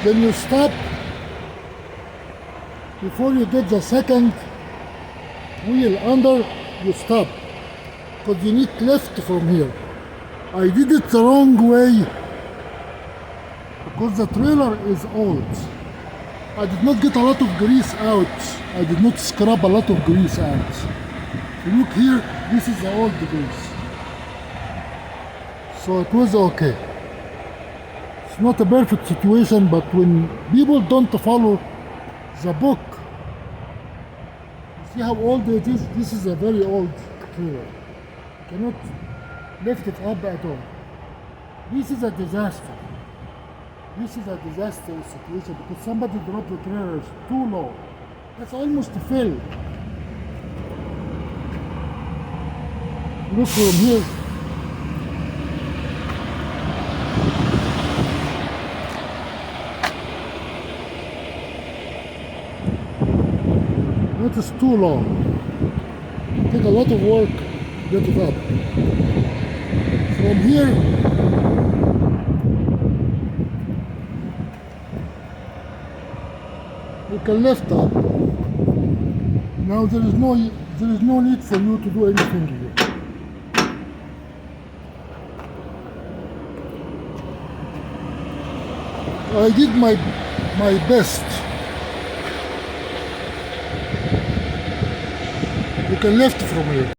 Then you stop before you get the second wheel under. You stop because you need lift from here. I did it the wrong way because the trailer is old. I did not get a lot of grease out. I did not scrub a lot of grease out. If you look here, this is the old grease. So it was okay. It's not a perfect situation, but when people don't follow the book, you see how old it is? This is a very old trailer. You cannot lift it up at all. This is a disaster. This is a disaster situation because somebody dropped the trailers too low. That's almost filled. Look from here. That is too long. It takes a lot of work to get it up. From here, you can lift up. Now there is no need for you to do anything here. I did my best. You can lift from here.